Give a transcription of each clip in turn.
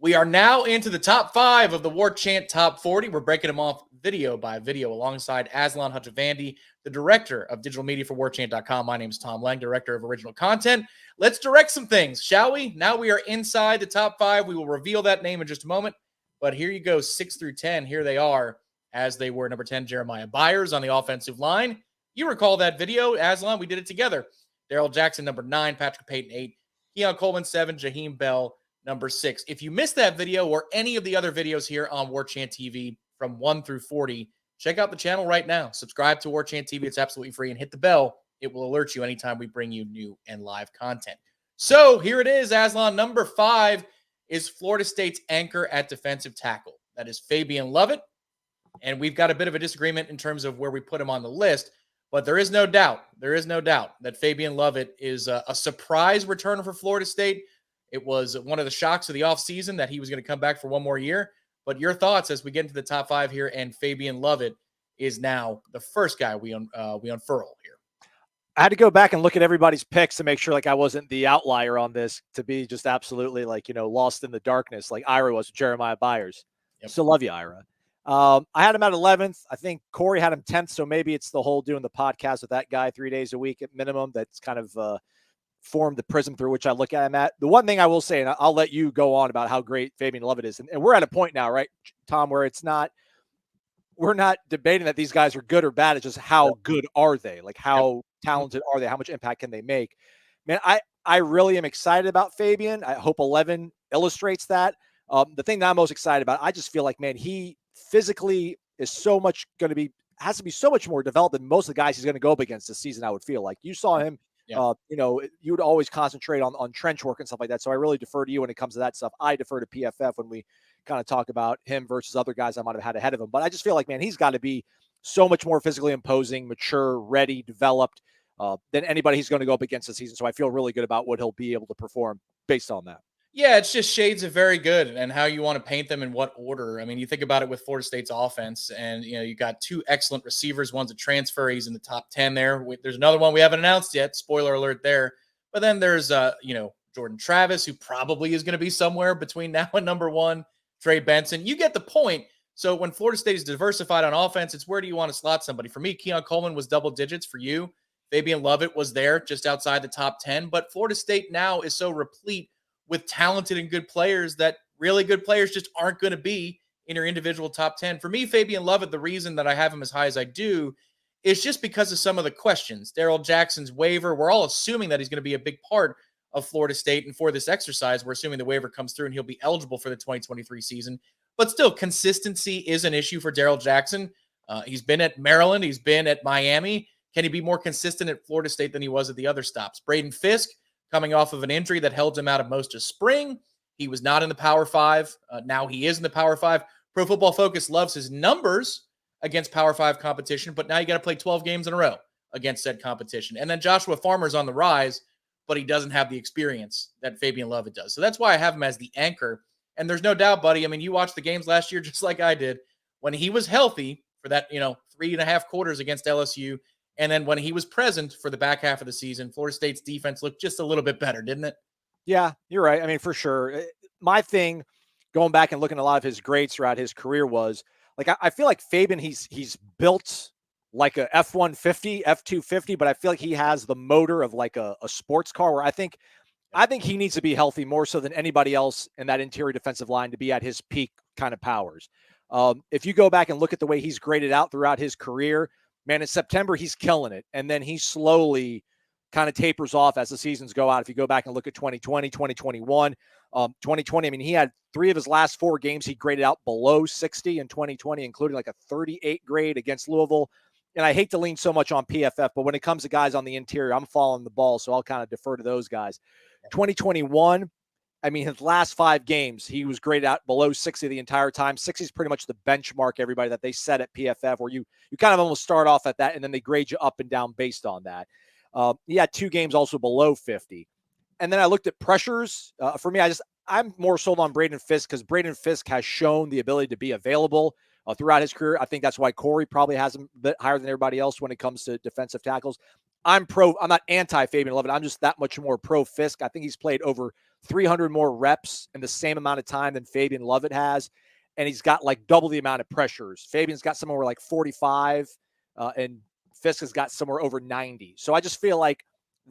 We are now into the top 5 of the Warchant Top 40. We're breaking them off video by video alongside Aslan Hutchavandi, the director of digital media for Warchant.com. My name is Tom Lang, director of original content. Let's direct some things, shall we? Now we are inside the top 5. We will reveal that name in just a moment. But here you go, 6 through 10. Here they are, as they were. Number 10, Jeremiah Byers on the offensive line. You recall that video, Aslan. We did it together. Daryl Jackson, number 9. Patrick Payton, 8. Keon Coleman, 7. Jaheim Bell, number 6. If you missed that video or any of the other videos here on Warchant TV from 1 through 40, check out the channel right now. Subscribe to Warchant TV. It's absolutely free. And hit the bell. It will alert you anytime we bring you new and live content. So here it is, Aslan. Number 5 is Florida State's anchor at defensive tackle. That is Fabian Lovett. And we've got a bit of a disagreement in terms of where we put him on the list. But there is no doubt that Fabian Lovett is a surprise returner for Florida State. It was one of the shocks of the offseason that he was going to come back for one more year. But your thoughts as we get into the top 5 here, and Fabian Lovett is now the first guy we unfurl here. I had to go back and look at everybody's picks to make sure I wasn't the outlier on this, to be just absolutely lost in the darkness like Ira was with Jeremiah Byers. Yep. Still love you, Ira. I had him at 11th. I think Corey had him 10th. So maybe it's the whole doing the podcast with that guy 3 days a week at minimum that's kind of formed the prism through which I look at him at. The one thing I will say, and I'll let you go on about how great Fabian Lovett is. And we're at a point now, right, Tom, where we're not debating that these guys are good or bad. It's just how good are they? Like how talented are they? How much impact can they make? Man, I really am excited about Fabian. I hope 11 illustrates that. The thing that I'm most excited about, I just feel like, man, he physically is has to be so much more developed than most of the guys he's going to go up against this season. I would feel like you saw him. Yeah. You would always concentrate on trench work and stuff like that. So I really defer to you when it comes to that stuff. I defer to PFF when we kind of talk about him versus other guys I might have had ahead of him. But I just feel like, man, he's got to be so much more physically imposing, mature, ready, developed than anybody he's going to go up against this season. So I feel really good about what he'll be able to perform based on that. Yeah, it's just shades of very good and how you want to paint them in what order. I mean, you think about it with Florida State's offense, and you got 2 excellent receivers. One's a transfer. He's in the top 10 there. There's another one we haven't announced yet. Spoiler alert there. But then there's, Jordan Travis, who probably is going to be somewhere between now and number 1. Trey Benson. You get the point. So when Florida State is diversified on offense, it's where do you want to slot somebody? For me, Keon Coleman was double digits. For you, Fabian Lovett was there just outside the top 10. But Florida State now is so replete with talented and good players that really good players just aren't going to be in your individual top 10. For me, Fabian Lovett, the reason that I have him as high as I do is just because of some of the questions. Daryl Jackson's waiver, we're all assuming that he's going to be a big part of Florida State. And for this exercise, we're assuming the waiver comes through and he'll be eligible for the 2023 season. But still, consistency is an issue for Daryl Jackson. He's been at Maryland. He's been at Miami. Can he be more consistent at Florida State than he was at the other stops? Braden Fisk, coming off of an injury that held him out of most of spring. He was not in the Power 5. Now he is in the Power 5. Pro Football Focus loves his numbers against Power 5 competition, but now you got to play 12 games in a row against said competition. And then Joshua Farmer's on the rise, but he doesn't have the experience that Fabian Lovett does. So that's why I have him as the anchor. And there's no doubt, buddy. I mean, you watched the games last year just like I did. When he was healthy for that, 3.5 quarters against LSU, and then when he was present for the back half of the season, Florida State's defense looked just a little bit better, didn't it? Yeah, you're right. I mean, for sure. My thing, going back and looking at a lot of his grades throughout his career was, I feel like Fabian, he's built like a F-150, F-250, but I feel like he has the motor of like a sports car where I think he needs to be healthy more so than anybody else in that interior defensive line to be at his peak kind of powers. If you go back and look at the way he's graded out throughout his career, man, in September, he's killing it. And then he slowly kind of tapers off as the seasons go out. If you go back and look at 2020, 2021, 2020, I mean, he had 3 of his last 4 games he graded out below 60 in 2020, including like a 38 grade against Louisville. And I hate to lean so much on PFF, but when it comes to guys on the interior, I'm following the ball, so I'll kind of defer to those guys. 2021, I mean, his last 5 games, he was graded out below 60 the entire time. 60 is pretty much the benchmark, everybody, that they set at PFF, where you kind of almost start off at that, and then they grade you up and down based on that. He had 2 games also below 50. And then I looked at pressures. For me, I'm more sold on Braden Fisk because Braden Fisk has shown the ability to be available throughout his career. I think that's why Corey probably has him a bit higher than everybody else when it comes to defensive tackles. I'm not anti-Fabian Lovett. I'm just that much more pro Fisk. I think he's played over 300 more reps in the same amount of time than Fabian Lovett has. And he's got like double the amount of pressures. Fabian's got somewhere like 45, and Fisk has got somewhere over 90. So I just feel like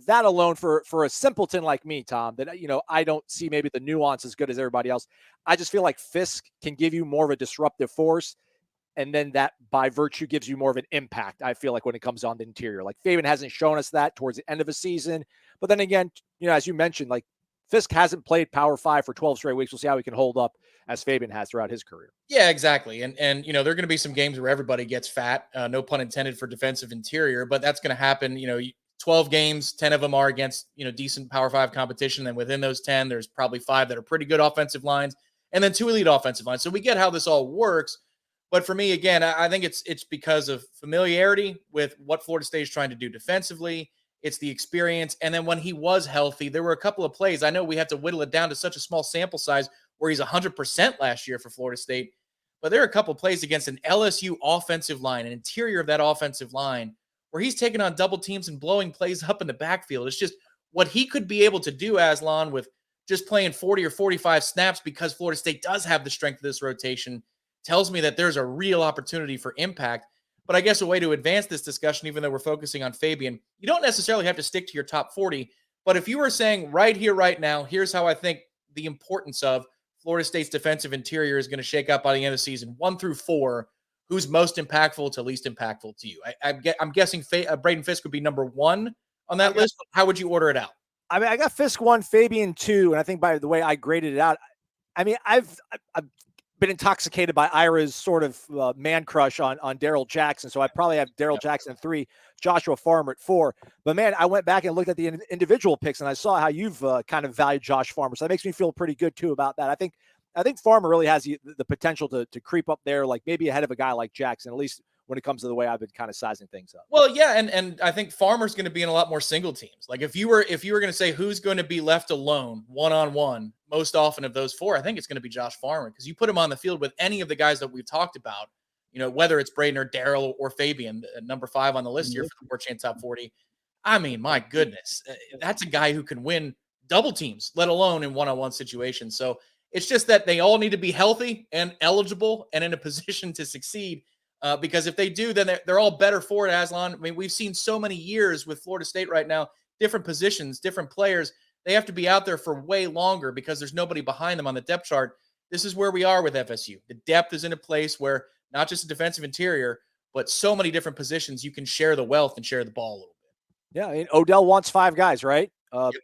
that alone for a simpleton like me, Tom, that, I don't see maybe the nuance as good as everybody else. I just feel like Fisk can give you more of a disruptive force. And then that by virtue gives you more of an impact, I feel like, when it comes on the interior. Like Fabian hasn't shown us that towards the end of a season. But then again, as you mentioned, like Fisk hasn't played Power 5 for 12 straight weeks. We'll see how he can hold up as Fabian has throughout his career. Yeah, exactly. And there are going to be some games where everybody gets fat. No pun intended for defensive interior, but that's going to happen. 12 games, 10 of them are against, decent Power 5 competition. And within those 10, there's probably 5 that are pretty good offensive lines and then 2 elite offensive lines. So we get how this all works. But for me, again, I think it's because of familiarity with what Florida State is trying to do defensively. It's the experience. And then when he was healthy, there were a couple of plays. I know we have to whittle it down to such a small sample size where he's 100% last year for Florida State. But there are a couple of plays against an LSU offensive line, an interior of that offensive line, where he's taking on double teams and blowing plays up in the backfield. It's just what he could be able to do, Aslan, with just playing 40 or 45 snaps, because Florida State does have the strength of this rotation, tells me that there's a real opportunity for impact. But I guess a way to advance this discussion, even though we're focusing on Fabian, you don't necessarily have to stick to your top 40. But if you were saying right here, right now, here's how I think the importance of Florida State's defensive interior is going to shake out by the end of the season, 1 through 4, who's most impactful to least impactful to you? I'm guessing Braden Fisk would be number 1 on that list. How would you order it out? I mean, I got Fisk 1, Fabian 2, and I think by the way I graded it out, I mean, I've been intoxicated by Ira's sort of man crush on Daryl Jackson. So I probably have Daryl Jackson at 3, Joshua Farmer at 4. But man, I went back and looked at the individual picks, and I saw how you've kind of valued Josh Farmer. So that makes me feel pretty good too about that. I think Farmer really has the potential to creep up there, like maybe ahead of a guy like Jackson, at least when it comes to the way I've been kind of sizing things up. Well, yeah, and I think Farmer's going to be in a lot more single teams. Like if you were going to say who's going to be left alone one-on-one most often of those 4, I think it's going to be Josh Farmer, because you put him on the field with any of the guys that we've talked about, whether it's Braden or Daryl or Fabian, number 5 on the list here for the Warchant Top 40. I mean, my goodness, that's a guy who can win double teams, let alone in one-on-one situations. So it's just that they all need to be healthy and eligible and in a position to succeed. Because if they do, then they're all better for it, Aslan. I mean, we've seen so many years with Florida State right now, different positions, different players. They have to be out there for way longer because there's nobody behind them on the depth chart. This is where we are with FSU. The depth is in a place where not just a defensive interior, but so many different positions, you can share the wealth and share the ball a little bit. Yeah, I mean, Odell wants 5 guys, right?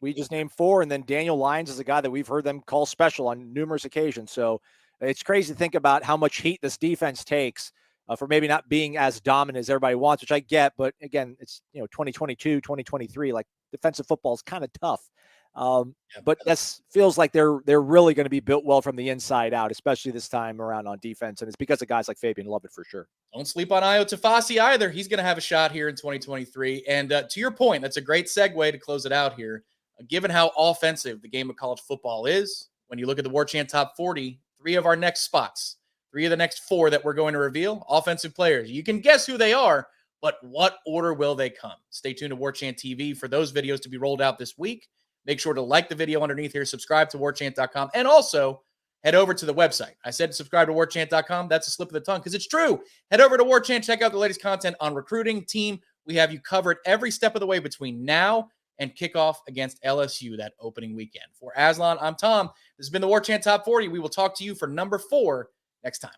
We just named 4, and then Daniel Lyons is a guy that we've heard them call special on numerous occasions. So it's crazy to think about how much heat this defense takes for maybe not being as dominant as everybody wants, which I get. But again, it's 2022, 2023. Like defensive football is kind of tough. But this feels like they're really going to be built well from the inside out, especially this time around on defense. And it's because of guys like Fabian Lovett for sure. Don't sleep on Io Tafasi either. He's going to have a shot here in 2023. And to your point, that's a great segue to close it out here. Given how offensive the game of college football is, when you look at the Warchant Top 40, 3 of our next spots, 3 of the next 4 that we're going to reveal, offensive players. You can guess who they are, but what order will they come? Stay tuned to Warchant TV for those videos to be rolled out this week. Make sure to like the video underneath here, subscribe to warchant.com, and also head over to the website. I said subscribe to warchant.com. That's a slip of the tongue because it's true. Head over to Warchant, check out the latest content on recruiting, team. We have you covered every step of the way between now and kickoff against LSU that opening weekend. For Aslan, I'm Tom. This has been the Warchant Top 40. We will talk to you for number 4 next time.